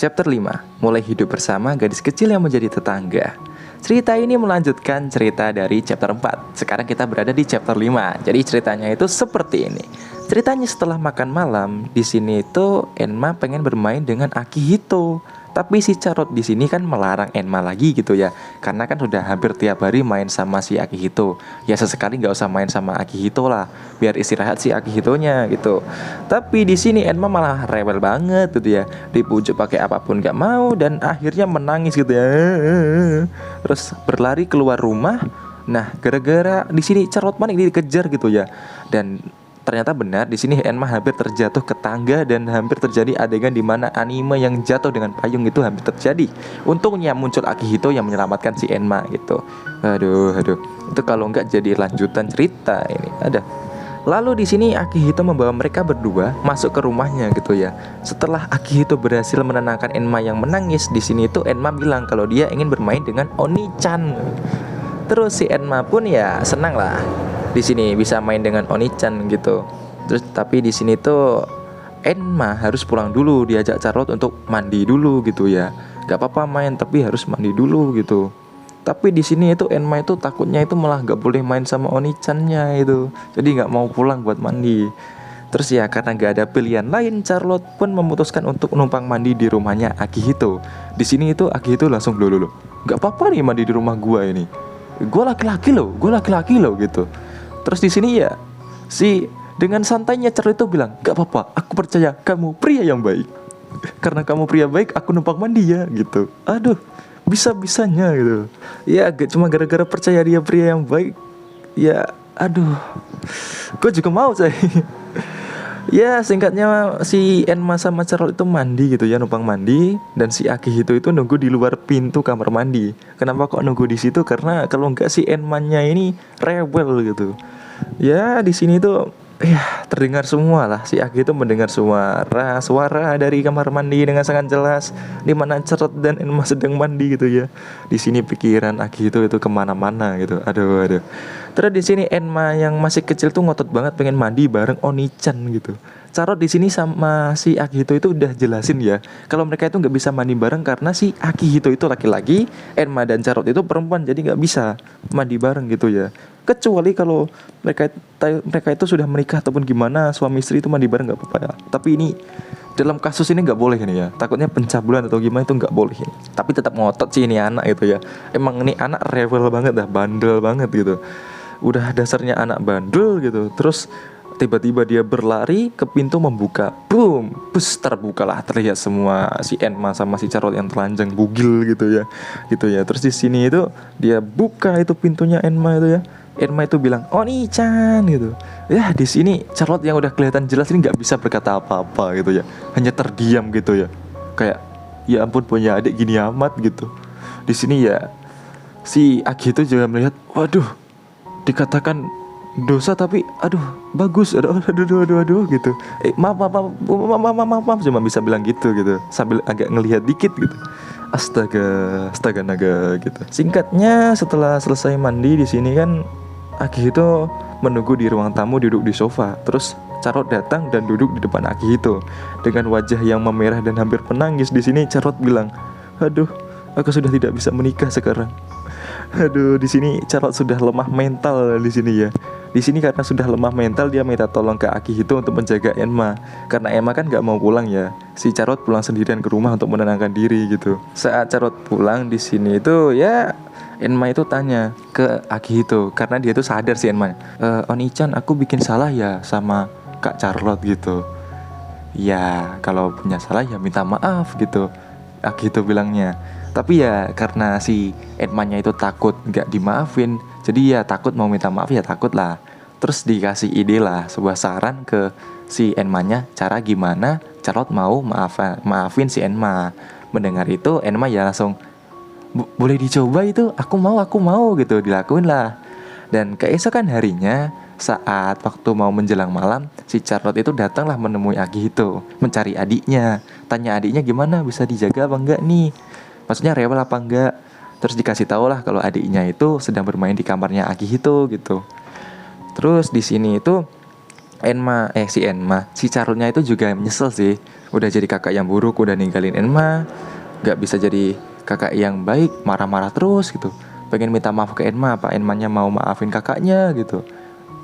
Chapter 5, mulai hidup bersama gadis kecil yang menjadi tetangga. Cerita ini melanjutkan cerita dari chapter 4. Sekarang kita berada di chapter 5. Jadi ceritanya itu seperti ini. Ceritanya setelah makan malam, di sini itu Enma pengen bermain dengan Akihito. Tapi si Charot di sini kan melarang Enma lagi gitu ya. Karena kan sudah hampir tiap hari main sama si Akihito. Ya sesekali nggak usah main sama Akihito lah, biar istirahat si Akihitonya gitu. Tapi di sini Enma malah rebel banget gitu ya. Dipujuk pakai apapun nggak mau dan akhirnya menangis gitu ya. Terus berlari keluar rumah. Nah, gara-gara di sini Charot panik dikejar gitu ya. Dan ternyata benar di sini Enma hampir terjatuh ke tangga dan hampir terjadi adegan di mana anime yang jatuh dengan payung itu hampir terjadi. Untungnya muncul Akihito yang menyelamatkan si Enma gitu. Aduh. Itu kalau nggak jadi lanjutan cerita ini. Ada. Lalu di sini Akihito membawa mereka berdua masuk ke rumahnya gitu ya. Setelah Akihito berhasil menenangkan Enma yang menangis, di sini itu Enma bilang kalau dia ingin bermain dengan Oni-chan. Terus si Enma pun ya senang lah. Di sini bisa main dengan Oni-chan gitu. Terus tapi di sini tuh Enma harus pulang dulu, diajak Charlotte untuk mandi dulu gitu ya. Gak apa-apa main tapi harus mandi dulu gitu. Tapi di sini itu Enma itu takutnya itu malah gak boleh main sama Oni-channya itu. Jadi gak mau pulang buat mandi. Terus ya karena gak ada pilihan lain, Charlotte pun memutuskan untuk numpang mandi di rumahnya Akihito. Di sini itu Akihito langsung loh. Gak apa-apa nih mandi di rumah gua ini. Gue laki-laki loh gitu. Terus di sini ya si dengan santainya Charlotte itu bilang, gak apa-apa, aku percaya kamu pria yang baik. Karena kamu pria baik, aku numpang mandi ya gitu. Aduh, bisa-bisanya gitu. Ya cuma gara-gara percaya dia pria yang baik. Ya aduh, gue juga mau say. Ya singkatnya si Enma sama Charlotte itu mandi gitu ya, numpang mandi. Dan si Akihito itu nunggu di luar pintu kamar mandi. Kenapa kok nunggu di situ? Karena kalau enggak si Enmanya ini rebel gitu. Ya di sini tuh ya terdengar semua lah. Si Akihito mendengar suara dari kamar mandi dengan sangat jelas, di mana Charlotte dan Enma sedang mandi gitu ya. Di sini pikiran Akihito itu kemana-mana gitu. Aduh. Terus di sini Enma yang masih kecil tuh ngotot banget pengen mandi bareng Oni-chan gitu. Charlotte di sini sama si Akihito itu udah jelasin ya, kalau mereka itu nggak bisa mandi bareng karena si Akihito itu laki-laki, Enma dan Charlotte itu perempuan, jadi nggak bisa mandi bareng gitu ya. Kecuali kalau mereka itu sudah menikah ataupun gimana, suami istri itu mandi bareng nggak apa-apa ya. Tapi ini dalam kasus ini nggak boleh ini ya. Takutnya pencabulan atau gimana itu nggak boleh. Tapi tetap ngotot sih ini anak gitu ya. Emang ini anak rebel banget dah, bandel banget gitu. Udah dasarnya anak bandel gitu. Terus tiba-tiba dia berlari ke pintu membuka, boom, bus, terbukalah, terlihat semua si Enma sama si Charlotte yang telanjang bugil gitu ya. Terus di sini itu dia buka itu pintunya Enma itu ya. Enma itu bilang Oni-chan gitu. Ya di sini Charlotte yang udah kelihatan jelas ini nggak bisa berkata apa-apa gitu ya, hanya terdiam gitu ya. Kayak ya ampun punya adik gini amat gitu. Di sini ya si Akihito juga melihat, waduh, dikatakan dosa tapi aduh bagus, aduh gitu. Maaf cuma bisa bilang gitu sambil agak ngelihat dikit gitu. Astaga naga gitu. Singkatnya setelah selesai mandi di sini kan Akihito menunggu di ruang tamu duduk di sofa. Terus Charlotte datang dan duduk di depan Akihito dengan wajah yang memerah dan hampir menangis. Di sini Charlotte bilang, aduh, aku sudah tidak bisa menikah sekarang. Aduh, di sini Charlotte sudah lemah mental di sini ya. Di sini karena sudah lemah mental, dia minta tolong ke Akihito untuk menjaga Enma. Karena Enma kan nggak mau pulang ya. Si Charlotte pulang sendirian ke rumah untuk menenangkan diri gitu. Saat Charlotte pulang di sini itu ya Enma itu tanya ke Akihito karena dia tuh sadar si Enma. Oni-chan, aku bikin salah ya sama Kak Charlotte gitu. Ya kalau punya salah ya minta maaf gitu, Akihito bilangnya. Tapi ya karena si Enmanya itu takut gak dimaafin, jadi ya takut mau minta maaf ya takut lah. Terus dikasih ide lah, sebuah saran ke si Enmanya, cara gimana Charlotte mau maafin si Enma. Mendengar itu Enma ya langsung, boleh dicoba itu, aku mau gitu, dilakuin lah. Dan keesokan harinya saat waktu mau menjelang malam, si Charlotte itu datanglah menemui Akihito, mencari adiknya. Tanya adiknya gimana, bisa dijaga apa enggak nih, maksudnya rewel apa enggak. Terus dikasih tahu lah kalau adiknya itu sedang bermain di kamarnya Akihito gitu. Terus di sini itu si Charlotte-nya itu juga nyesel sih. Udah jadi kakak yang buruk, udah ninggalin Enma, gak bisa jadi kakak yang baik, marah-marah terus gitu. Pengen minta maaf ke Enma, apa Enmanya mau maafin kakaknya gitu.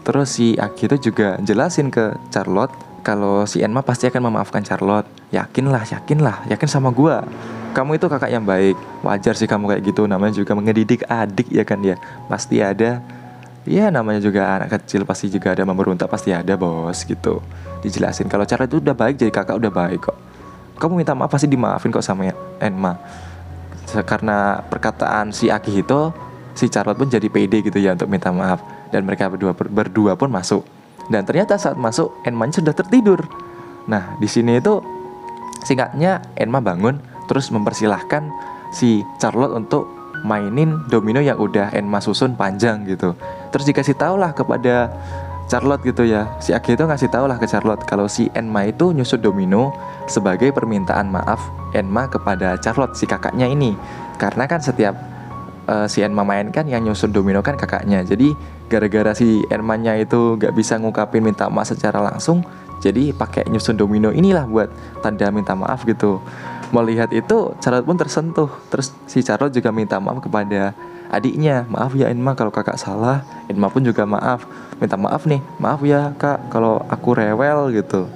Terus si Aki itu juga jelasin ke Charlotte kalau si Enma pasti akan memaafkan Charlotte. Yakin sama gua. Kamu itu kakak yang baik. Wajar sih kamu kayak gitu, namanya juga mengedidik adik ya kan ya. Pasti ada. Ya namanya juga anak kecil, pasti juga ada memberontak, pasti ada bos gitu. Dijelasin kalau Charlotte itu udah baik, jadi kakak udah baik kok. Kamu minta maaf pasti dimaafin kok sama Enma. Karena perkataan si Akihito, si Charlotte pun jadi pede gitu ya untuk minta maaf. Dan mereka berdua pun masuk. Dan ternyata saat masuk Enma sudah tertidur. Nah di sini itu singkatnya Enma bangun terus mempersilahkan si Charlotte untuk mainin domino yang udah Enma susun panjang gitu. Terus dikasih tau lah kepada Charlotte gitu ya. Si Aki itu ngasih tau lah ke Charlotte kalau si Enma itu nyusun domino sebagai permintaan maaf Enma kepada Charlotte, si kakaknya ini. Karena kan setiap si Enma main kan yang nyusun domino kan kakaknya. Jadi gara-gara si Enmanya itu gak bisa ngungkapin minta maaf secara langsung, jadi pakai nyusun domino inilah buat tanda minta maaf gitu. Melihat itu Charlotte pun tersentuh. Terus si Charlotte juga minta maaf kepada adiknya. Maaf ya Enma kalau kakak salah. Enma pun juga minta maaf nih. Maaf ya kak kalau aku rewel gitu.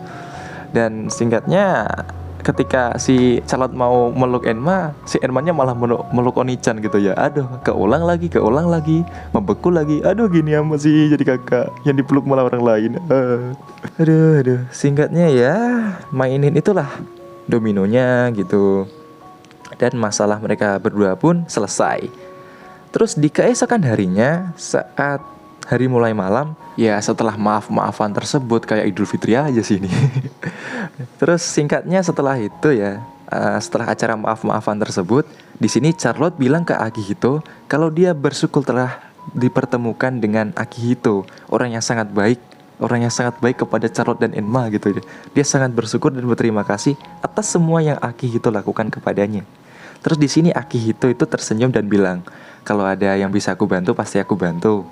Dan singkatnya ketika si Charlotte mau meluk Enma, si Enmanya malah meluk Oni-chan gitu ya. Aduh, keulang lagi, membeku lagi. Aduh, gini amat sih jadi kakak yang dipeluk malah orang lain. Aduh. Singkatnya ya, mainin itulah dominonya gitu. Dan masalah mereka berdua pun selesai. Terus di keesokan harinya, saat hari mulai malam, ya setelah maaf-maafan tersebut kayak Idul Fitri aja sih ini. Terus singkatnya setelah itu ya, setelah acara maaf-maafan tersebut, di sini Charlotte bilang ke Akihito kalau dia bersyukur telah dipertemukan dengan Akihito, orang yang sangat baik kepada Charlotte dan Enma gitu. Dia sangat bersyukur dan berterima kasih atas semua yang Akihito lakukan kepadanya. Terus di sini Akihito itu tersenyum dan bilang, kalau ada yang bisa aku bantu pasti aku bantu.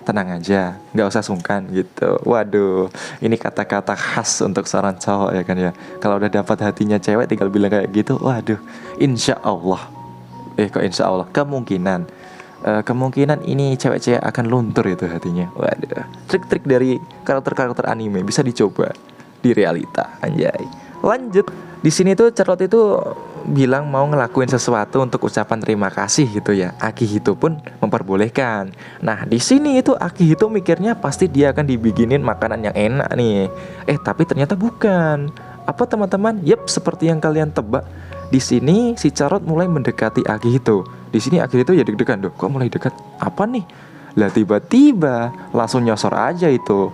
Tenang aja, nggak usah sungkan gitu. Waduh, ini kata-kata khas untuk seorang cowok ya kan ya. Kalau udah dapat hatinya cewek tinggal bilang kayak gitu. Waduh, insya Allah. Kemungkinan ini cewek-cewek akan luntur itu hatinya. Waduh, trik-trik dari karakter-karakter anime bisa dicoba di realita, anjay. Lanjut, di sini tuh Charlotte itu bilang mau ngelakuin sesuatu untuk ucapan terima kasih gitu ya. Akihito pun memperbolehkan. Nah di sini itu Akihito mikirnya pasti dia akan dibikinin makanan yang enak nih. Tapi ternyata bukan. Apa teman-teman? Yep, seperti yang kalian tebak. Di sini si Charlotte mulai mendekati Akihito. Di sini Akihito ya deg-degan, kok mulai dekat? Apa nih? Lah tiba-tiba langsung nyosor aja itu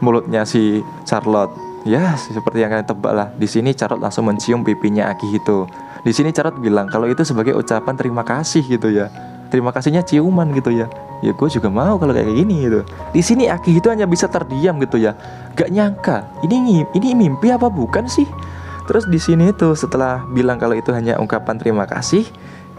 mulutnya si Charlotte. Ya seperti yang kalian tebak lah. Di sini Charlotte langsung mencium pipinya Akihito. Di sini Charlotte bilang kalau itu sebagai ucapan terima kasih gitu ya. Terima kasihnya ciuman gitu ya. Ya gue juga mau kalau kayak gini gitu. Di sini Akihito hanya bisa terdiam gitu ya. Gak nyangka ini mimpi apa bukan sih? Terus di sini tuh setelah bilang kalau itu hanya ungkapan terima kasih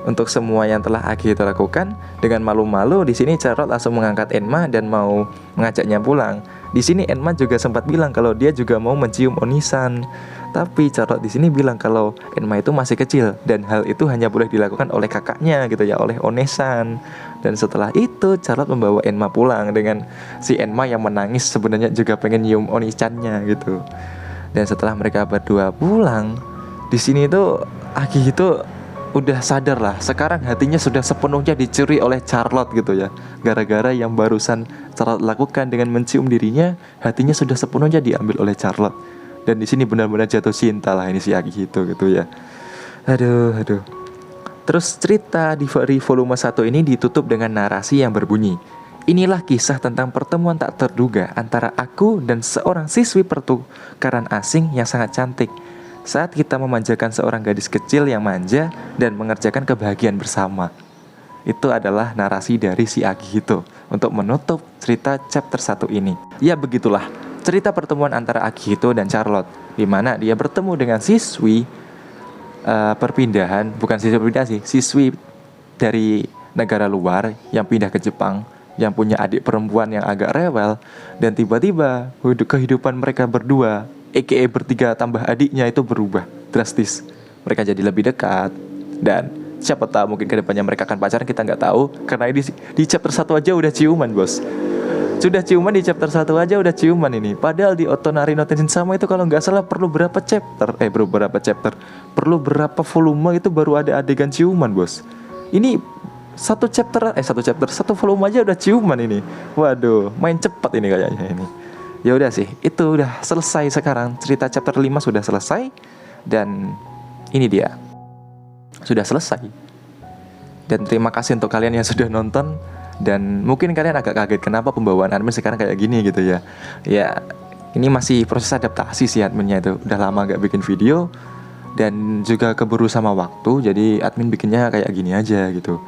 untuk semua yang telah Akihito lakukan, dengan malu-malu di sini Charlotte langsung mengangkat Enma dan mau mengajaknya pulang. Di sini Enma juga sempat bilang kalau dia juga mau mencium Oni-san. Tapi Charlotte di sini bilang kalau Enma itu masih kecil dan hal itu hanya boleh dilakukan oleh kakaknya gitu ya, oleh One-san. Dan setelah itu Charlotte membawa Enma pulang dengan si Enma yang menangis sebenarnya juga pengen nyium Oni-channya gitu. Dan setelah mereka berdua pulang, di sini tuh Akihito udah sadar lah, sekarang hatinya sudah sepenuhnya dicuri oleh Charlotte gitu ya. Gara-gara yang barusan Charlotte lakukan dengan mencium dirinya, hatinya sudah sepenuhnya diambil oleh Charlotte. Dan di sini benar-benar jatuh cinta lah ini si Akihito gitu ya. Aduh. Terus cerita di volume 1 ini ditutup dengan narasi yang berbunyi, inilah kisah tentang pertemuan tak terduga antara aku dan seorang siswi pertukaran asing yang sangat cantik. Saat kita memanjakan seorang gadis kecil yang manja dan mengerjakan kebahagiaan bersama. Itu adalah narasi dari si Akihito untuk menutup cerita chapter 1 ini. Ya begitulah cerita pertemuan antara Akihito dan Charlotte, di mana dia bertemu dengan siswi siswi dari negara luar yang pindah ke Jepang yang punya adik perempuan yang agak rewel, dan tiba-tiba kehidupan mereka berdua, aka bertiga tambah adiknya itu berubah drastis. Mereka jadi lebih dekat, dan siapa tahu mungkin kedepannya mereka akan pacaran, kita nggak tahu. Karena di chapter 1 aja udah ciuman, bos. Sudah ciuman di chapter 1 aja udah ciuman ini. Padahal di Otonari no Tenshin-sama itu kalau nggak salah perlu berapa chapter? Perlu berapa volume itu baru ada adegan ciuman, bos. Ini satu volume aja udah ciuman ini. Waduh, main cepat ini kayaknya ini. Ya udah sih, itu udah selesai sekarang. Cerita chapter 5 sudah selesai, dan ini dia. Sudah selesai. Dan terima kasih untuk kalian yang sudah nonton. Dan mungkin kalian agak kaget kenapa pembawaan admin sekarang kayak gini gitu ya. Ya, ini masih proses adaptasi sih adminnya itu. Udah lama gak bikin video, dan juga keburu sama waktu, jadi admin bikinnya kayak gini aja gitu.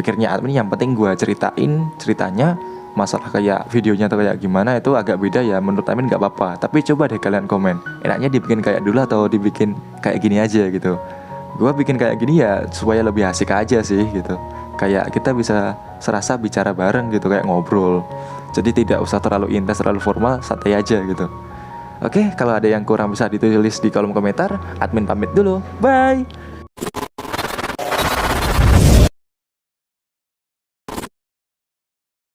Pikirnya admin yang penting gue ceritain ceritanya. Masalah kayak videonya atau kayak gimana itu agak beda ya, menurut admin gak apa-apa. Tapi coba deh kalian komen, enaknya dibikin kayak dulu atau dibikin kayak gini aja gitu. Gue bikin kayak gini ya supaya lebih asik aja sih gitu. Kayak kita bisa serasa bicara bareng gitu, kayak ngobrol. Jadi tidak usah terlalu intens, terlalu formal, santai aja gitu. Oke, kalau ada yang kurang bisa ditulis di kolom komentar. Admin pamit dulu, bye.